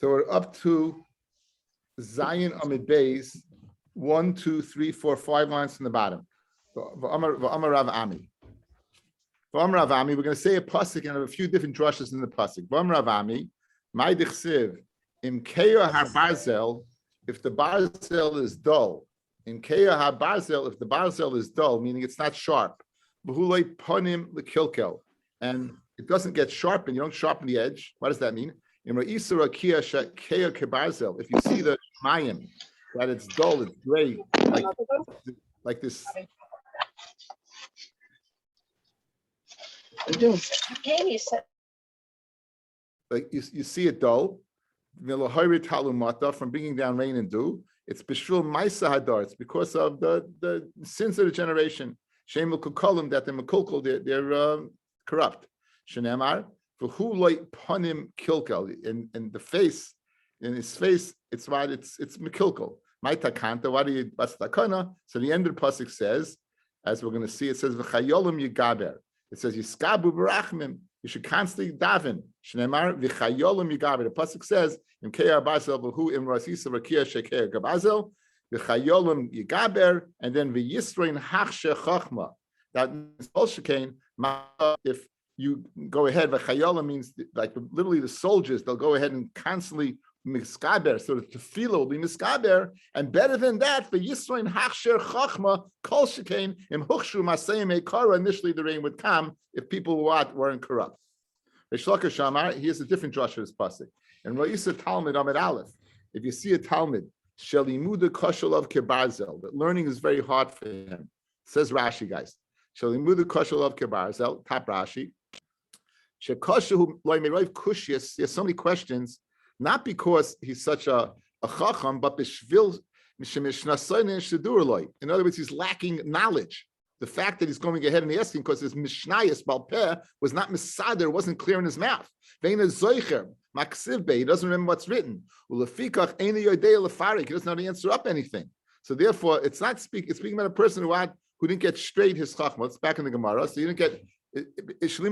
So we're up to Zion Amid Beis, 1, 2, 3, 4, 5 lines from the bottom. V'amar Rav Ami. V'amar Rav Ami, we're going to say a pasuk and have a few different drushes in the pasuk. V'amar Rav Ami, my dichsiv, im keyo ha-barzel, if the barzel is dull, in keyo ha-barzel, if the barzel is dull, meaning it's not sharp, v'hulei ponim l'kilkel, and it doesn't get sharpened, you don't sharpen the edge. What does that mean? If you see the mayim, that it's dull, it's gray, like this. Like you see it dull, from bringing down rain and dew. It's bishul ma'isa hadar. It's because of the sins of the generation. Shem kukolim, that they're corrupt. Shenemar. For who like panim kilkel in the face, in his face, it's right. It's mikilkel. My takanta. What's takana? So the end of the pasuk says, as we're going to see, it says v'chayolim yigaber. It says yiskabu barachmim. You should constantly daven. Shneimar v'chayolim yigaber. The pasuk says im keya basel v'hu im rasisa rakia shekeya gabazel v'chayolim yigaber, and then v'yisrein hachshe chachma. That means also if you go ahead, v'chayola means like literally the soldiers, they'll go ahead and constantly miskaber, so the tefillah will be miskaber, and better than that, v'yisroin hachsher chachma kol shekain im huchshu masayim ekara, initially the rain would come if people weren't corrupt. Reish Lakish Amar, here's a different drush of this pasuk. And Ra'isa Talmud Amid Aleph, if you see a Talmud, shelimuda koshel of kebarzel, that learning is very hard for him. Says Rashi, guys. Shelimuda koshel of kebarzel, top Rashi. There's so many questions, not because he's such a chacham, but in other words, he's lacking knowledge. The fact that he's going ahead and asking because his mishnayos balpeh was not misader, wasn't clear in his mouth. He doesn't remember what's written. He doesn't know how to answer up anything. So therefore, it's speaking about a person who didn't get straight his chachma. It's back in the Gemara, so you didn't get. As the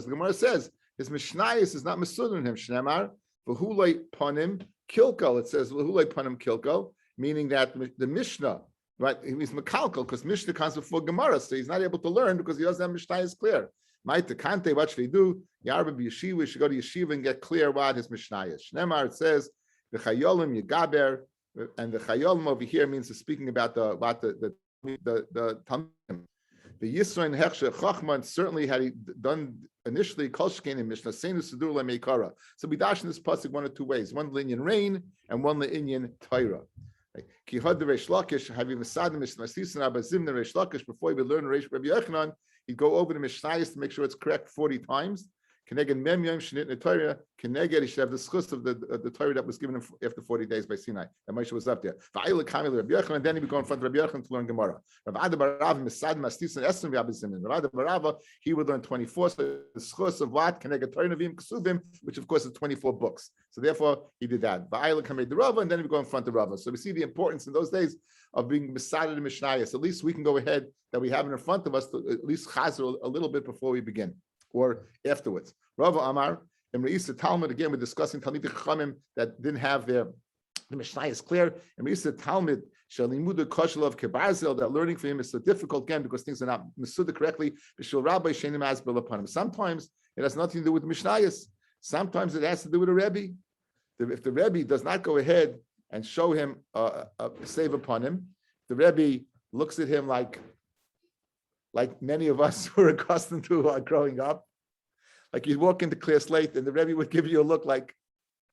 Gemara says, his mishnayos is not mesuder in him. Shnemar v'hulei panim kilko. It says v'hulei panim kilko, meaning that the Mishnah, right? He's mekalkal because Mishnah comes before Gemara, so he's not able to learn because he doesn't have mishnayos clear. Ma'ita kante, what should he do? Yarba b'yeshiva, he should go to yeshiva and get clear what his mishnayos. Shnemar, it says v'chayolim yigaber, and the chayolim over here means it's speaking about the Talmud. The Yisrael Hechsher Chachman, certainly had he done initially Kolshkein in Mishnah Seinu Sedur LeMeikara. So we dash in this pasuk one of two ways: one Linyan rain and one Linyan Torah. Ki had the Reish Lakish having Masadim Mishnasisin Abazim the Reish Lakish before he would learn Reish Rabbi Yochanan, he'd go over the Mishnayos to make sure it's correct 40 times. Keneged Mem Yom Shnit in Torah. Keneged he should have the schus of the Torah that was given him after 40 days by Sinai. And Moshe was up there. And then he would go in front of Rabbi Yochanan to learn Gemara. He would learn 24. So the schus of what? Keneged Torah Nevim Ksubim, which of course is 24 books. So therefore he did that. And then he would go in front of Rava. So we see the importance in those days of being beside the Mishnayos. At least we can go ahead that we have it in front of us to at least chazer a little bit before we begin. Or afterwards. Rava Amar, and Reisa Talmud, again, we're discussing Talmidei Chachamim that didn't have the Mishnah is clear. And Reisa Talmud, Shalimuda Koshel of Kebarzel, that learning for him is so difficult, again, because things are not Masuda correctly. Rabbi Shenim Asbil upon him. Sometimes it has nothing to do with Mishnayos. Sometimes it has to do with a Rebbe. If the Rebbe does not go ahead and show him a save upon him, the Rebbe looks at him like many of us were accustomed to growing up. Like you walk into class late and the Rebbe would give you a look like,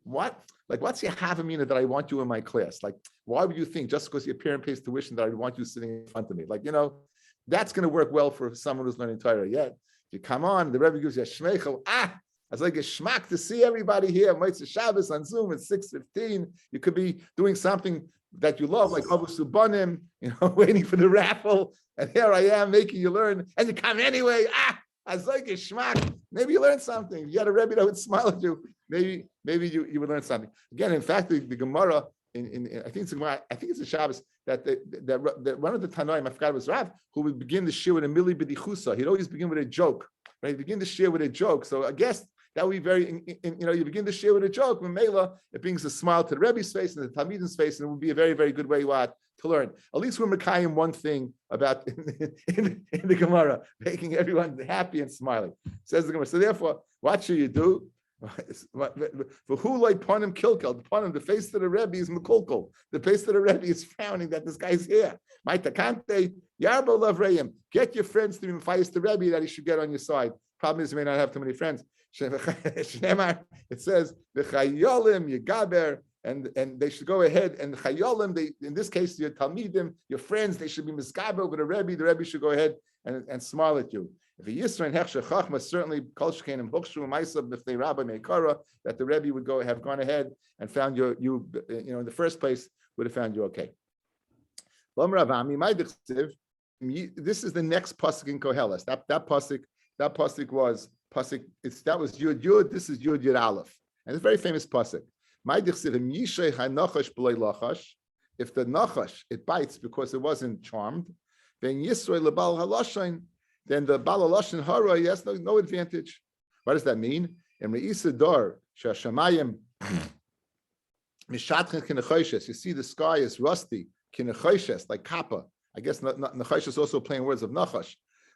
what? Like, what's your havamina that I want you in my class? Like, why would you think just because your parent pays tuition that I want you sitting in front of me? Like, that's going to work well for someone who's learning Torah. Yet, you come on, the Rebbe gives you a shmeichel. It's like a schmack to see everybody here. Motzei Shabbos on Zoom at 6:15. You could be doing something that you love, like Abu Subanim, waiting for the raffle. And here I am making you learn, and you come anyway. It's like a schmack. Maybe you learned something. You had a Rebbe that would smile at you. Maybe you would learn something. Again, in fact, the Gemara in I think it's a Gemara, I think it's a Shabbos that one of the Tanoim, I forgot it was Rav, who would begin the shir with a mili b'dichusa. He'd always begin with a joke. Right? He'd begin the shir with a joke. So I guess that would be very, you begin to share with a joke. When Mela, it brings a smile to the Rebbe's face and the Talmid's face, and it would be a very, very good way to learn. At least we're Mekayim one thing about in the Gemara, making everyone happy and smiling. Says the Gemara. So therefore, what should you do? For who like Panim Kilkel, the face of the Rebbe is Mekulkel. The face of the Rebbe is frowning that this guy's here. My Takante, Yarba love Reim. Get your friends to advise the Rebbe that he should get on your side. Problem is, you may not have too many friends. It says the Chayolim, Yegaber, and they should go ahead and Chayolim. In this case, your Talmidim, your friends, they should be Miskaber over the Rebbe. The Rebbe should go ahead and smile at you. If a Yisra and Hechsher Chachma, certainly Kol Shkenim Hukshu Ma'asav B'fnei Rabbi Meikara, that the Rebbe would have gone ahead and found you in the first place would have found you okay. This is the next pasuk in Koheles. That pasuk was pasuk. That was Yud Yud. This is Yud Yud Aleph, and it's a very famous pasuk. If the nachash it bites because it wasn't charmed, then Yisrael lebal halashain. Then the Bala Lashon Hara, yes, no advantage. What does that mean? In Re'isa Dor, Shashamayim, Mishatchen Kinechoshes, you see the sky is rusty, Kinechoshes, like Kappa. I guess Nechosh is also playing words of Nachash.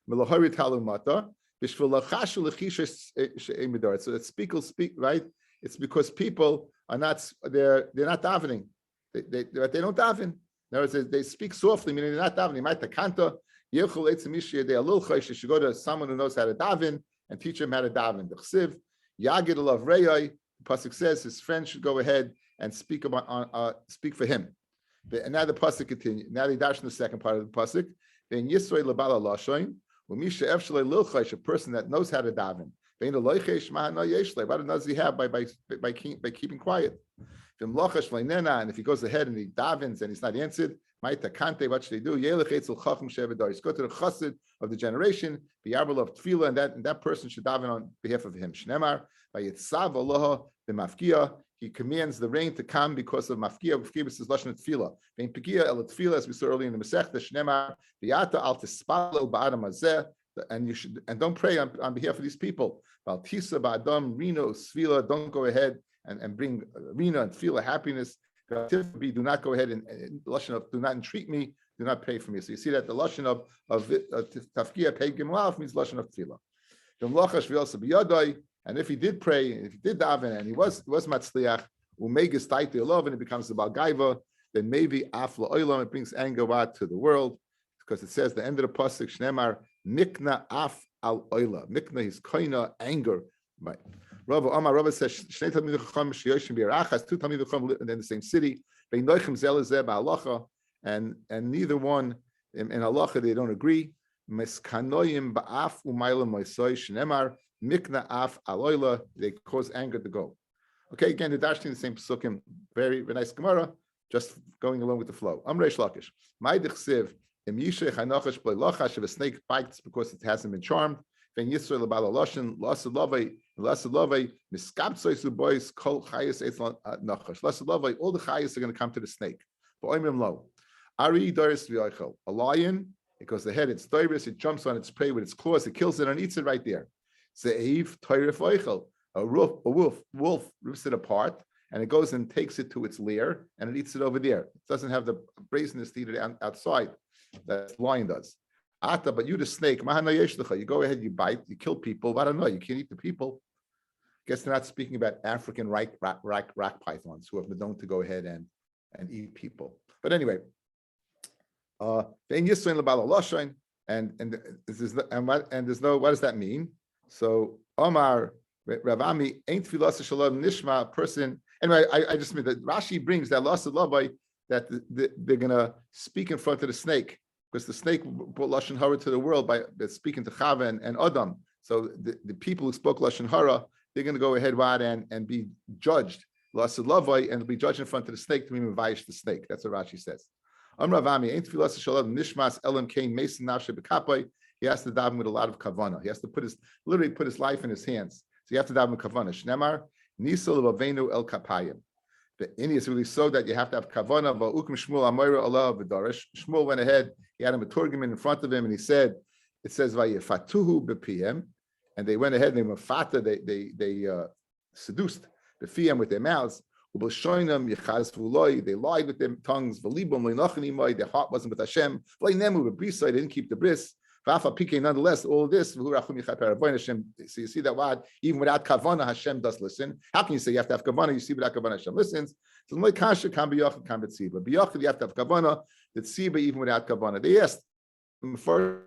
Melahari Talumata, Bishvulachashu Lechishes She'emidor. So it's speak, right? It's because people are not, they're not davening. They don't daven. In other words, they speak softly, meaning they're not davening. Might the Kanta. They should go to someone who knows how to daven and teach him how to daven. The Chsiv, Yagid Alav Reyai, the pasuk says his friend should go ahead and speak for him. And now the pasuk continues. Now they dash in the second part of the pasuk. Then Yisrael Labala Lashoin, Umisha Efshalei Lilchaish, a person that knows how to daven. What does he have by keeping quiet? And if he goes ahead and he davens and he's not answered, what should they do? He's go to the chassid of the generation, and that person should daven on behalf of him. He commands the rain to come because of mafkia. Mafkia is lashon tefillah. Vein pegia el tefillah, as we saw earlier in the Masechta. Shnemar v'yata al tispalo ba'adam hazeh, and don't pray on behalf of these people. Val tisa ba'adam rino sfila. Don't go ahead and bring rina and tefillah happiness. Do not go ahead and lashon of do not entreat me. Do not pray for me. So you see that the lashon of tafkia pei gimlav means lashon of tefillah. V'mlachash v'yoseh b'yadai. And if he did pray, if he did daven, and he was matzliach, umegas taiti love, and it becomes the balgaiva, then maybe afla oilam, it brings anger out to the world, because it says the end of the pasuk shnemar mikna af al oila. Mikna is koina, anger. Right. Rava says shnei talmidei chacham sheyoshim b'yarachas, two talmidei chacham live in the same city. Ve'noichem zel zeh ba'alacha, and neither one in halacha they don't agree. Miskanoyim ba'af u'mayla moisoi shnemar. Mikna af aloila, they cause anger to go. Okay, again, the dashing the same psukim, very, very nice Gemara, just going along with the flow. Amreish Lakish, my dichsiv, im yishech hanochash b'lei lochash, if a snake bites because it hasn't been charmed, then yisrael l'bal loshin, lasalovei, miskabtsoy subois kol chayis etz nachash, lasalovei, all the chayis are going to come to the snake. V'oimim lo, ari doris v'yochel, a lion, because the head, it's doris, it jumps on its prey with its claws, it kills it and eats it right there. Zeiv toiref oichel, a wolf rips it apart, and it goes and takes it to its lair, and it eats it over there. It doesn't have the brazenness to eat it outside that lion does. Ata, but you the snake, you go ahead, you bite, you kill people. I don't know, you can't eat the people. Guess they're not speaking about African rock pythons who have been known to go ahead and eat people. But anyway, and there's no, what does that mean? So Omar Ravami ain't tefillah shalom nishma person. Anyway, I just mean that Rashi brings that loss of labai that they're gonna speak in front of the snake, because the snake brought lashon hara to the world by speaking to Chava and Adam. So the people who spoke lashon hara, they're gonna go ahead and be judged loss of labai and be judged in front of the snake to be mevayish the snake. That's what Rashi says. Omar Ravami ain't tefillah shalom nishmas elam kain mason nafshe b'kapai. He has to daven with a lot of kavanah. He has to put his life in his hands. So you have to daven with kavanah. Shnemar nisol v'avenu el kapayim. The Indian is really so that you have to have kavanah. Va'ukim Shmuel amayra Allah v'darish. Shmuel went ahead. He had a meturgiman in front of him, and he said, "It says vayifatuhu b'piyem," and they went ahead and they were fata, they seduced the Fiyam with their mouths. They lied with their tongues. Their heart wasn't with Hashem. They didn't keep the bris. Nonetheless, all this. So you see that word, even without kavana, Hashem does listen. How can you say you have to have kavana? You see without kavana, Hashem listens. So kasha can be yachid, can be tziba. Be yachid, you have to have kavana. The tziba even without kavana. They asked first,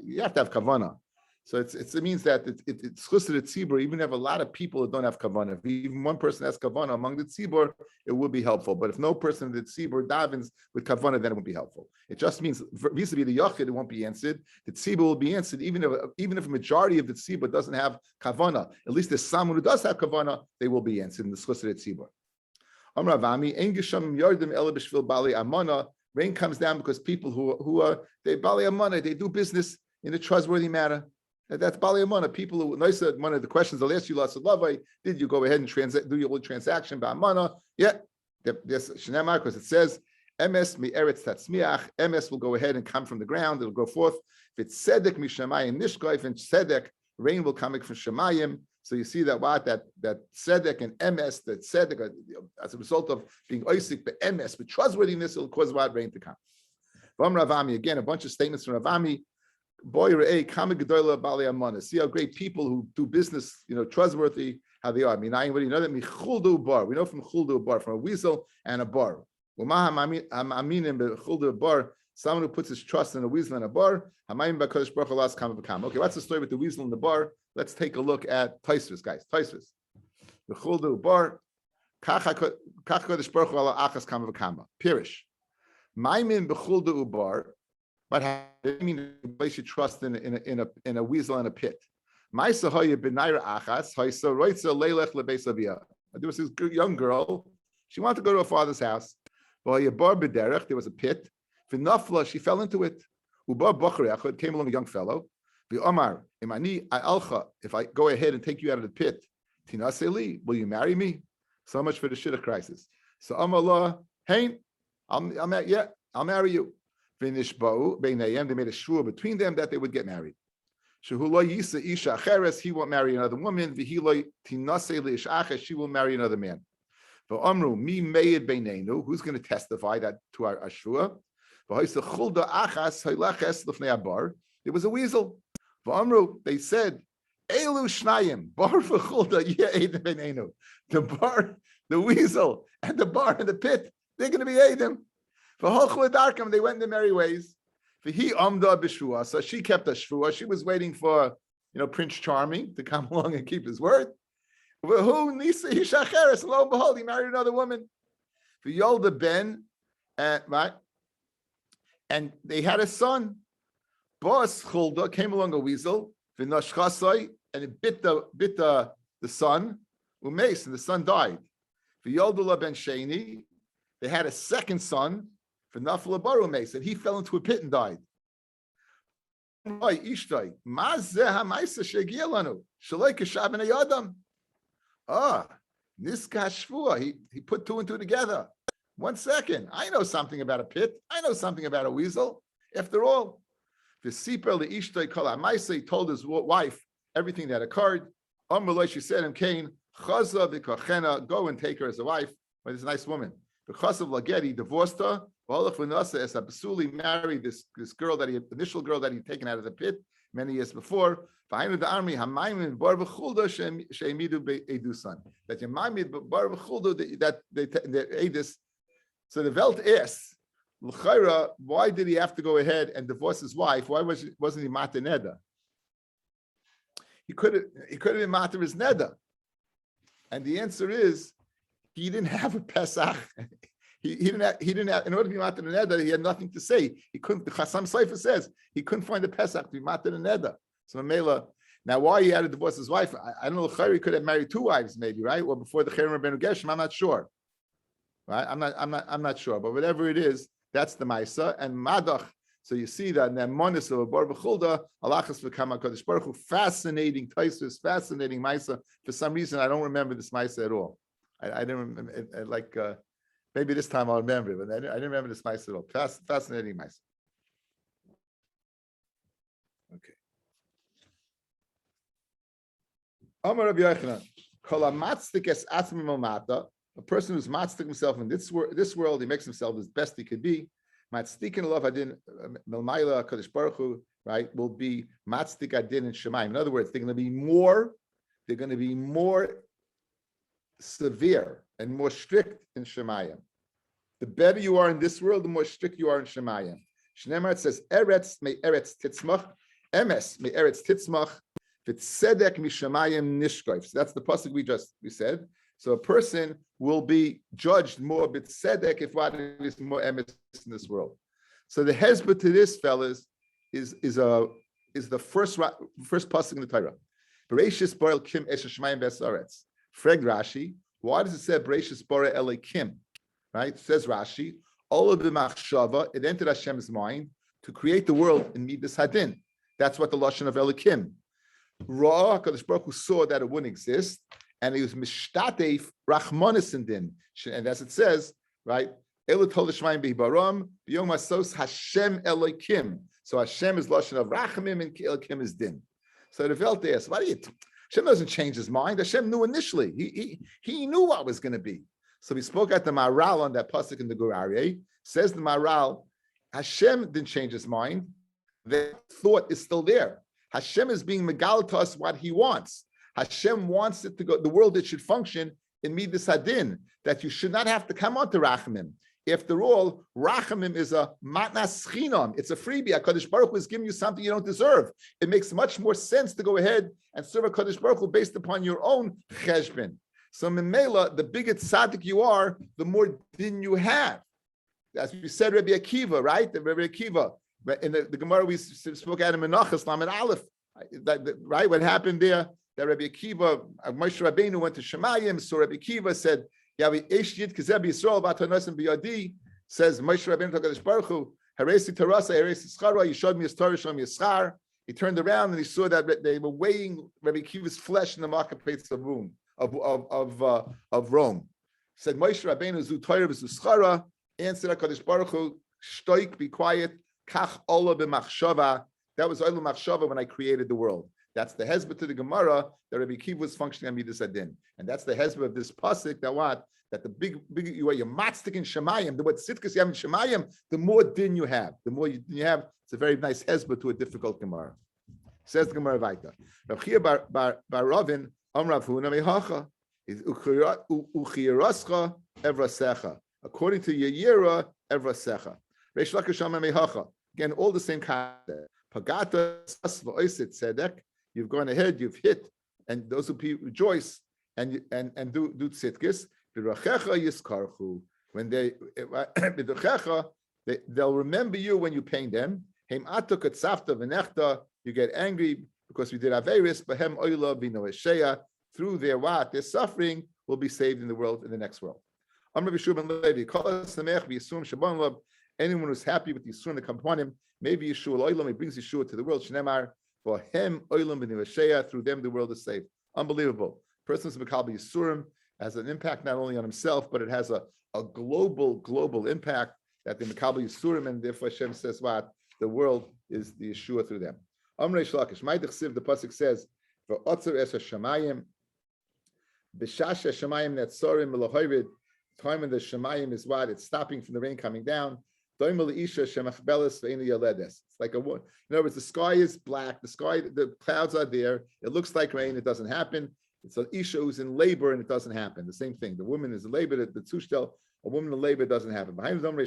you have to have kavana. So it means that it's chused to the tzibur. Even if you have a lot of people that don't have kavanah, if even one person has kavanah among the tzibur, it will be helpful. But if no person in the tzibur davens with kavanah, then it won't be helpful. It just means vis-a-vis the yachid, it won't be answered. The tzibur will be answered even if a majority of the tzibur doesn't have kavanah. At least there's someone who does have kavanah, they will be answered in the chused to the tzibur. Rain comes down because people who are they bali amana, they do business in a trustworthy manner. That's Bali Amana. People who, one of the questions I'll ask you, did you go ahead and do your little transaction by Amana? Yeah, there's Shnema, because it says, MS mi eretz tatzmiach, MS will go ahead and come from the ground, it'll go forth. If it's Sedek mi Shemayim nishkoif, and Sedek, rain will come from Shemayim. So you see that that Sedek and MS, that Sedek, as a result of being oisik, but MS, but trustworthiness, will cause rain to come. From Ravami, again, a bunch of statements from Ravami. See how great people who do business, trustworthy, how they are. We know that we know from chuldu bar, from a weasel and a bar. Someone who puts his trust in a weasel and a bar. Okay, what's the story with the weasel and the bar? Let's take a look at Taisvis, guys. Taisvis. The chuldu bar. Pirish. Maimin bechuldu bar. But how do you mean place your trust in a weasel and a pit? There was this young girl. She wanted to go to her father's house. There was a pit. She fell into it. Came along a young fellow. If I go ahead and take you out of the pit, will you marry me? So much for the shidduch crisis. So Amallah, hey, I'll marry you. They made a shvur between them that they would get married. He won't marry another woman. She will marry another man. Who's going to testify that to our shvur? There was a weasel. They said, the weasel and the bar in the pit, they're going to be Eidim. They went in their merry ways. So she kept a shvua. She was waiting for Prince Charming to come along and keep his word. Lo and behold, he married another woman. Yolda Ben, right? And they had a son. Boss Chulda came along a weasel, and it bit the son. Umes, and the son died. Yolda Ben Sheni, they had a second son. For Nafla Baru Mason, he fell into a pit and died. This Kashvua, he put two and two together. 1 second. I know something about a pit. I know something about a weasel. After all, he told his wife everything that occurred. She said him, Cain, go and take her as a wife. But it's a nice woman. Because of Laget, he divorced her. Married this girl initial girl that he'd taken out of the pit many years before. Behind the army, that they ate this. So the Welt asks, why did he have to go ahead and divorce his wife? Why wasn't he mater neder? He could have been mater his neder, and the answer is he didn't have a Pesach. He didn't have, in order to be mater neder, he had nothing to say. He couldn't. The Chassam Sofer says he couldn't find a Pesach to be mater neder. So Mela, now why he had to divorce his wife? I don't know. He could have married two wives, maybe, right? Or before the Cherem Rabbeinu Gershom, I'm not sure. Right? I'm not sure. But whatever it is, that's the Maisa and Madach. So you see that in the Monis of Bar B'chulda, Alachas v'Kama Kodesh Baruch Hu, fascinating Taisus, fascinating Maisa. For some reason, I don't remember this Maisa at all. I didn't remember, maybe this time I'll remember it, but I didn't remember this Maisa at all. Fascinating Maisa. Okay. Amar Rabbi Yochanan, Kol hamatzdik es atzmo mamata, a person who's matzdik himself in this world, he makes himself as best he could be. Matzdikin love adin melmaila kadosh baruch hu, right? Will be matzdik adin and shemayim. In other words, they're going to be more severe and more strict in shemayim. The better you are in this world, the more strict you are in shemayim. Shneimar, it says eretz me eretz titzmach, emes me eretz titzmach, v'tzedek mishamayim nishkoif. So that's the pasuk we said. So a person will be judged more b'tzedek if what is more emes in this world. So the hezbollah to this, fellas, is the first pasuk in the Torah. Bereishis boil kim eshes shemayim besaretz. Freg Rashi, why does it say Bereishis boil elikim? Right? It says Rashi, all of the machshava, it entered Hashem's mind to create the world in Midas Hadin. That's what the lashon of elikim. Ra, HaKadosh Baruch Hu saw that it wouldn't exist, and he was mishtatef rachmanis in din. And as it says, right, Elu tol l'shmayim b'hibaram, b'yom asos Hashem elikim. So Hashem is lashon of rachamim and elikim is din. So the Velt asks, why do you? Hashem doesn't change his mind. Hashem knew initially. He knew what was going to be. So we spoke at the Maral on that pasuk in the Gurari. Says the Maral, Hashem didn't change his mind. The thought is still there. Hashem is being megal to us what he wants. Hashem wants it to go, the world that should function in Midas Hadin, that you should not have to come on to Rachamim. After all, Rachamim is a matnas chinam. It's a freebie. HaKadosh Baruch Hu is giving you something you don't deserve. It makes much more sense to go ahead and serve HaKadosh Baruch Hu based upon your own cheshbon. So Memela, the bigger tzaddik you are, the more din you have. As we said, Rabbi Akiva, right? The Rabbi Akiva. In the Gemara, we spoke at him in Menachos, Lamed Aleph, right? What happened there? That Rabbi Akiva, Moshe Rabbeinu went to Shemayim, so Rabbi Akiva said, Yavi Eish Yid Kazeb Yisrael B'Tanosim B'Yadi, says Moshe Rabbeinu to HaKadosh Baruch Hu, Haresi Tarasa, Haresi Schara, you showed me his Torah, show me his schar. He turned around and he saw that they were weighing Rabbi Akiva's flesh in the marketplace of Rome. Of Rome. He said Moshe Rabbeinu Zu Torah V'Zu Schara, answered HaKadosh Baruch Hu, Shtoik, be quiet, Kach Ola B'Machshava. That was Ola Machshava when I created the world. That's the hezbollah to the Gemara that Rabbi Akiva was functioning on Midas Hadin, and that's the hezbollah of this pasuk. That what? That the big you are your matzdik in Shemayim. The what sitkas you have in Shemayim, the more din you have, the more you have. It's a very nice hezbollah to a difficult Gemara. Says the Gemara Vaita. Rav Chia bar Ravin Amrav Huna mehacha is uchirascha evrasecha. According to Yeyira evrasecha. Reish Lakish Amar mehacha. Again, all the same concept. Pagata v'oisit tzedek. You've gone ahead, you've hit, and those who rejoice and do tzidkis. B'rachecha yiskarchu. When they'll remember you when you pain them. Heim atuk etzafta v'nechta. You get angry because we did averis. B'hem oila v'noesheya. Through their what? Their suffering will be saved in the world, in the next world. Amr B'Shuban Levi. Kol samech v'yisum shabon lov. Anyone who's happy with the Yisurim that come upon him, maybe Yeshua Oilam, he brings Yeshua to the world. Shnemar, for him, Oilam b'nivashaya, through them the world is saved. Unbelievable. Person's Mekabel Yisurim has an impact not only on himself, but it has a global impact that the Mekabel Yisurim, and therefore Hashem says what? The world is the Yeshua through them. Amrei Shlakish, Ma'idach Siv, the pasuk says, for Otzer es Hashemayim, B'shash Hashemayim netzorim melohovid, time when the Shemayim is what? It's stopping from the rain coming down. It's like a woman. In other words, the sky is black. The clouds are there. It looks like rain. It doesn't happen. It's an isha who's in labor and it doesn't happen. The same thing. The woman is in labor. The tushtel, a woman in labor, doesn't happen. Behind the Nemra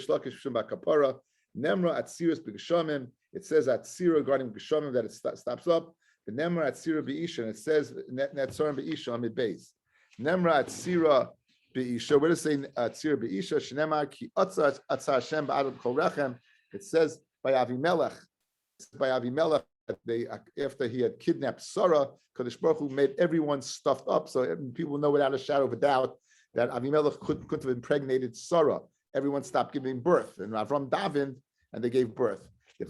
atsiris b'geshamim. It says atzira regarding geshamim that it stops up. The Nemra atzira b'isha, and it says netzorim b'isha on the base. Nemra atzira. Be'isha. Where does it say Tzir Be'isha? Shnemar ki Atzar Hashem ba'adam kol rechem. It says by Avimelech. After he had kidnapped Sarah, Kadosh Baruch Hu made everyone stuffed up, so people know without a shadow of a doubt that Avimelech couldn't have impregnated Sarah. Everyone stopped giving birth, and Avram davened, and they gave birth. And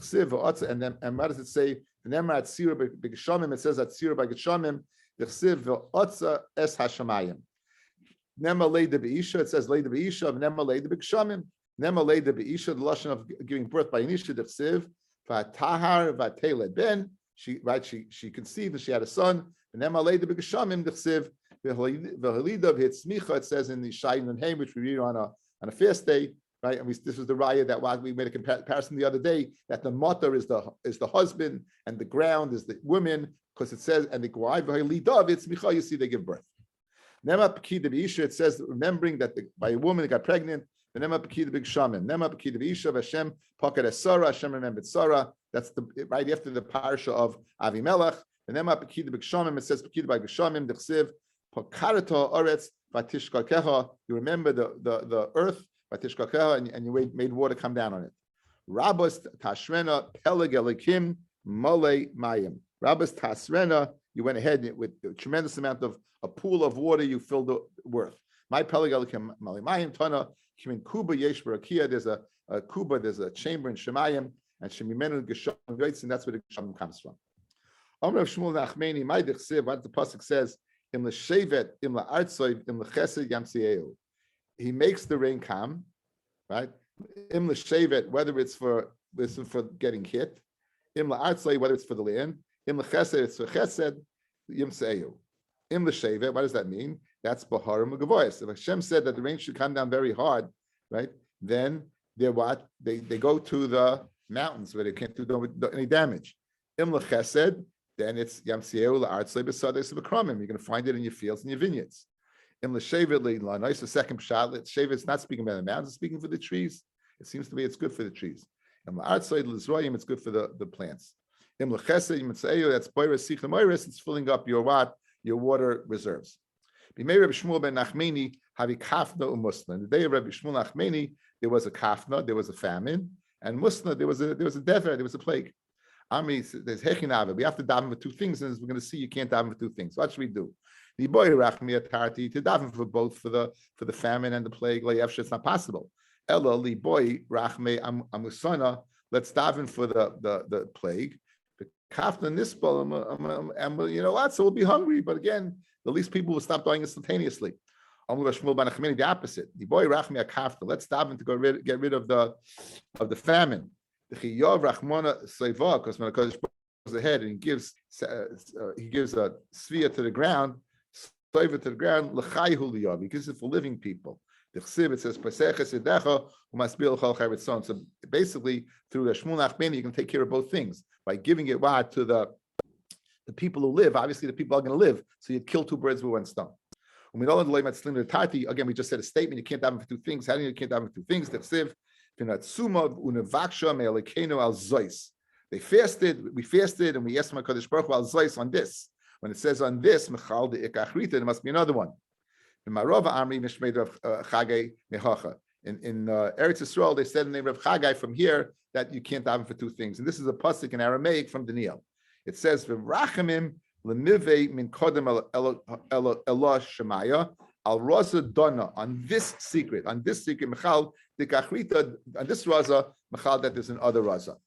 what does it say? Nemar Tzir Be'geshamim. It says Tzir Be'geshamim. V'chsiv v'otza es hashamayim. Nema leida be'isha, it says leida be'isha, nema leida be'kshamim. Nema leida be'isha, the lashon of giving birth by inisha d'chsiv, v'atahar v'atele ben, she conceived and she had a son. It says in the Shayin and Haim, which we read on a fast day, right? And this was the raya that we made a comparison the other day, that the mother is the husband and the ground is the woman, because it says, and the it's micha, you see they give birth. It says, remembering that by a woman that got pregnant, the Nema Pekida Big Shamim. Nema Pekida Isha Hashem Pakat Sarah. Hashem remembered Sarah. That's the right after the parsha of Avimelech. The Nema Pekida Big Shamim. It says Pekida Big Shamim. Dechsiv Pakarata Oretz Vatishkakeha. You remember the earth Vatishkakeha, and you made water come down on it. Rabbos Tashrena Peleg Elikim Mole Mayim. Rabbos Tasrena. You went ahead with a tremendous amount of a pool of water. You filled the worth. My Peleg Elikim Mole Mayim Tana. In Kuba Yesh Barakia, there's a Kuba, there's a chamber in Shemayim, and Shemimenu Gesham Goitz, and that's where the Gesham comes from. Amr Shmuel Nachmeni, my Dechsiv, what the pasuk says, Im LeShevet, Im LeArtsoy, Im LeChesed Yamsieu. He makes the rain come, right? Im LeShevet, whether it's for getting hit, Im LeArtsoy, whether it's for the land, Im LeChesed, it's for Chesed Yamsieu. Im LeShevet, what does that mean? That's Baharim Gavois. If Hashem said that the rain should come down very hard, right? Then they're what? They go to the mountains where they can't do any damage. Im L'Chesed, then it's Yamsieu L'Artzle B'Sadeh B'Kramim. You're going to find it in your fields and your vineyards. Im L'Shevet L'Lanais, the second shot. Shevet is not speaking about the mountains; it's speaking for the trees. It seems to me it's good for the trees. Im L'Artzle L'Zroyim, it's good for the plants. Im L'Chesed Yimtzeyu, that's Boiris Sichlim Oiris. It's filling up your water reserves. B'mei Rabbi Shmuel ben Nachmeni havi kafna u'musna. In the day of Rabbi Shmuel Nachmeni, there was a kafna, there was a famine, and musna, there was a dever, there was a plague. There's hechinava. We have to daven for two things, and as we're going to see, you can't daven for two things. What should we do? The boy rachmi atarti to daven for both for the famine and the plague. It's not possible. Ella li boy rachmi amusana. Let's daven for the plague. The kafna nisbal, and you know what? So we'll be hungry, but again, the least people will stop dying instantaneously. The opposite. The boy rachmi akafta. Let's daven to get rid of the famine. Because when the Kodesh goes ahead and he gives a sphere to the ground, soiva to the ground, he gives it for living people. It says, so basically, through the Shmuel Nachmeni, you can take care of both things by giving it to the people who live. Obviously, the people are going to live, so you kill two birds with one stone. Again, we just said a statement. You can't have for two things. How do you can't have for two things? They fasted. We fasted, and we asked HaKadosh Baruch Hu al zois on this. When it says on this, mechal de ikachrita, there must be another one. In Eretz Yisrael, they said in the name of Chagai from here that you can't daven for two things. And this is a pasuk in Aramaic from Daniel. It says, "V'rachamim l'mivei min kodem elah shemaya al raza dona." On this secret, mechal dekachrita, on this raza, mechal that there's an other raza.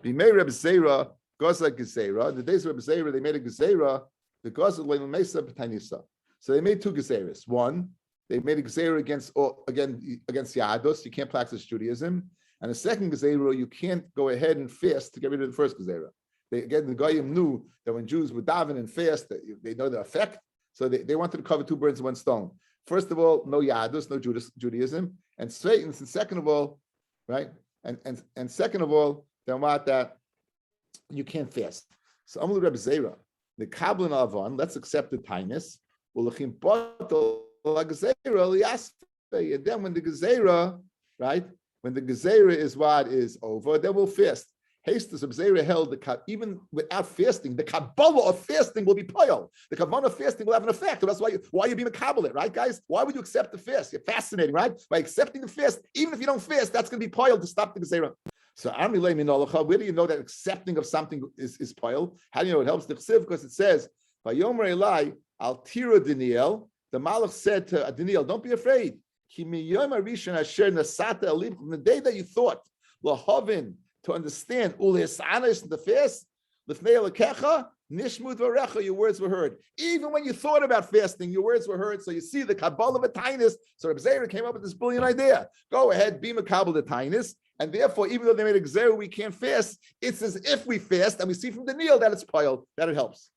B'mei Reb Zera gaza gezera. The days of Reb Zera, they made a gezera. The gaza le'lemesa b'tainisa. So they made two gezeras. One, they made a gezerah against Yahadus. You can't practice Judaism. And the second gezerah, you can't go ahead and fast to get rid of the first gezerah. The Goyim knew that when Jews would daven and fast, they know the effect. So they wanted to cover two birds with one stone. First of all, no Yahadus, no Judaism. And second of all, right? And second of all, then what that you can't fast. So Amul Reb Zera, the Kabbalah Avon, let's accept the tightness. And then when the gezerah, right? When the gezerah is over, then we'll fast. Hastus of Zera held even without fasting, the Kabbalah of fasting will be poil. The Kabbalah of fasting will have an effect. That's why you're being a Kabbalah, right, guys? Why would you accept the fast? You're fascinating, right? By accepting the fast, even if you don't fast, that's going to be poil to stop the gezerah. So where do you know that accepting of something is poil? How do you know it helps the chsiv? Because it says, Vayomer Elai al tira Daniel. The Malach said to Daniel, don't be afraid. From the day that you thought lahavin to understand ulesanis the fast, lifnei lekecha Nishmu dvarecha, your words were heard. Even when you thought about fasting, your words were heard. So you see the Kabbalah of a Tainus. So Rabbi Zera came up with this brilliant idea. Go ahead, be Makabal the Tainus. And therefore, even though they made a Gzera, we can't fast. It's as if we fast, and we see from the Nil that it's piled, that it helps.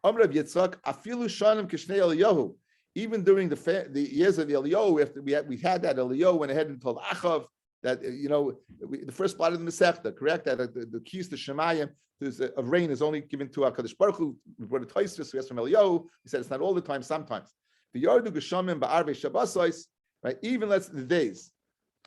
Amr Yitzchak, afilu shanim kishnei Eliyahu. Even during the years of Eliyahu, after we had that, Eliyahu went ahead and told Achav that the first part of the Masechta, correct? That the keys to Shemayim of rain is only given to HaKadosh Baruch Hu. We brought a Tosfos, we asked from Eliyahu. He said it's not all the time, sometimes. The Yardu Geshamim ba'arvei Shabbosos, right? Even let's the days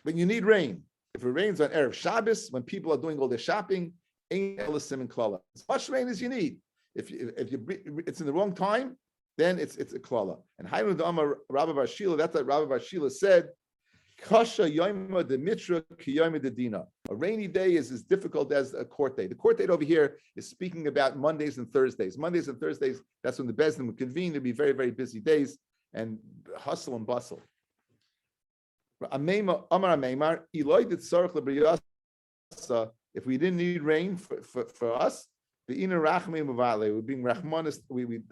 when you need rain. If it rains on Erev Shabbos, when people are doing all their shopping, ain't elasim and klala. As much rain as you need. If it's in the wrong time, then it's a klala. And Hainu Da'amar Rabbi Bar Shila, that's what Rabbi Bar Shila said. Kasha yoima de mitra ki yoima de dina. A rainy day is as difficult as a court day. The court date over here is speaking about Mondays and Thursdays. Mondays and Thursdays, that's when the Bezdin would convene. It'd be very, very busy days and hustle and bustle. If we didn't need rain for us, the inner rachmei muvale, we're being rachmanis.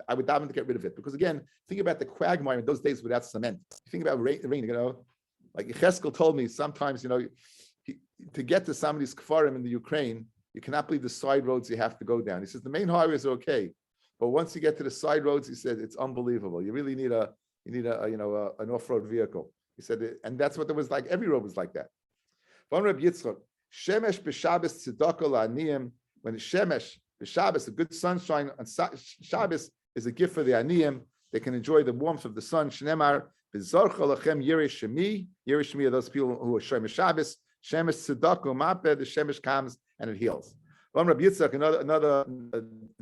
I would daven to get rid of it, because again, think about the quagmire in those days without cement. Think about rain. Like Yecheskel told me sometimes, to get to some of these kfarim in the Ukraine, you cannot believe the side roads you have to go down. He says the main highways are okay, but once you get to the side roads, he said it's unbelievable. You really need an off-road vehicle. He said, and that's what it was like. Every road was like that. When Shemesh b'Shabbos tzedakah la'aniyim, when the Shemesh b'Shabbos, the good sunshine on Shabbos, is a gift for the aniyim. They can enjoy the warmth of the sun. Shnemar b'zorcha lachem yeresh shemi. Yeresh shemi are those people who are Shemesh Shabbos. Shemesh tzedakah mapeh. The Shemesh comes and it heals. Rabbi Yitzchak, another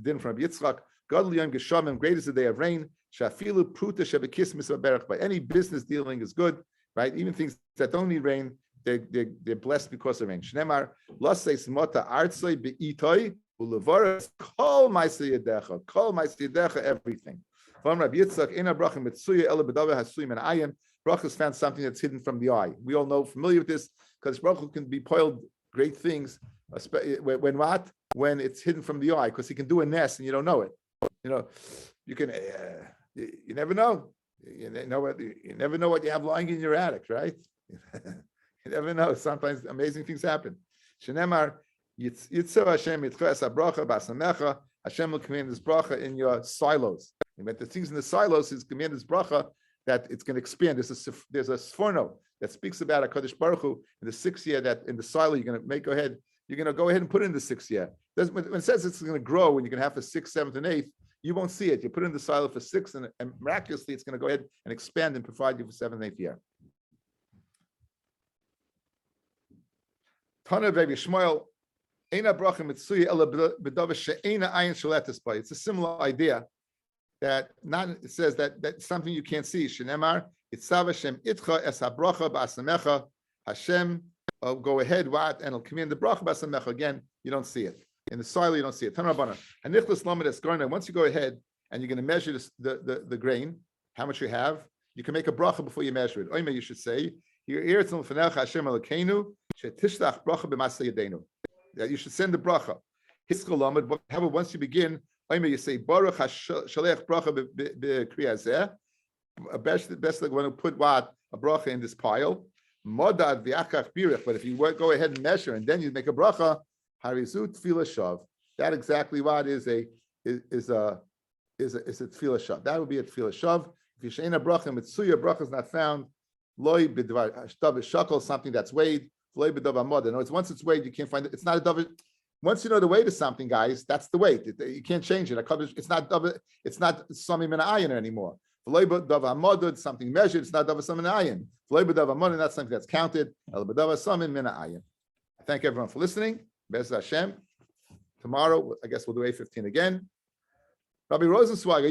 din from Rabbi Yitzchak. Gadol yom geshamim, great is the day of rain. Shafilu pruta shebekis misaberach. By any business dealing is good, right? Even things that don't need rain, they're blessed because of rain. Shnemar laseis mota artzoi beitoi ulevaras kol ma'aseh yadecha, everything. From Rabbi Yitzchak, ina bracha mitzuya ela b'dava hasuyim and ayin. Brachas found something that's hidden from the eye. We all know, familiar with this, because Baruch can be poiled great things. When it's hidden from the eye, because he can do a nest and you don't know it. You can. You never know. You never know what you have lying in your attic, right? You never know. Sometimes amazing things happen. Shenemar Yitzur Hashem Yitches Abracha Basamecha. Hashem will command this bracha in your silos. But the things in the silos is command this bracha that it's going to expand. There's a sforno that speaks about HaKadosh Baruch Hu in the 6th year, that in the silo you're going to make ahead. You're going to go ahead and put it in the 6th year. When it says it's going to grow, when you're going to have the 6th, 7th, and 8th, you won't see it. You put it in the silo for 6, and miraculously it's going to go ahead and expand and provide you for 7th and 8th year. Tana Rabbi Shmuel, Eina bracha mitzuya ela b'dava she'eina ayin shaletes by. It's a similar idea that it says that something you can't see. Shenemar itzav Hashem itcha es habracha ba'asamecha. Hashem go ahead and it'll command the bracha ba'asamecha. Again, you don't see it. In the soil, you don't see it. Tana Rabbana. Hanichlas lamed es garna. Once you go ahead and you're going to measure the grain, how much you have, you can make a bracha before you measure it. Oime, you should say, here eretzon l'fanecha Hashem Elokeinu shetishlach bracha b'maseh yadeinu. That you should send the bracha. Hiskal lamed. However, once you begin, oime, you say baruch hashalech bracha b'kriyah zeh. Best like when you put what a bracha in this pile. Modad v'achach birich. But if you go ahead and measure and then you make a bracha, harizut tefillah shav. That exactly what is a tefillah shav. That would be a tefillah shav. If you sheina bracha mitzuya, bracha is not found. Loi b'dvar shtav shakol, something that's weighed. Loi b'dav amod. No, it's once it's weighed, you can't find it. It's not a davar. Once you know the weight of something, guys, that's the weight. You can't change it. It's not davar. It's not samim and ayin anymore. Loi b'dav amod, something measured. It's not davar samim and ayin. Loi b'dav amod, that's something that's counted. El b'dav samim and ayin. I thank everyone for listening. Bez Hashem. Tomorrow, I guess we'll do 8:15 again. Rabbi Rosenzweig.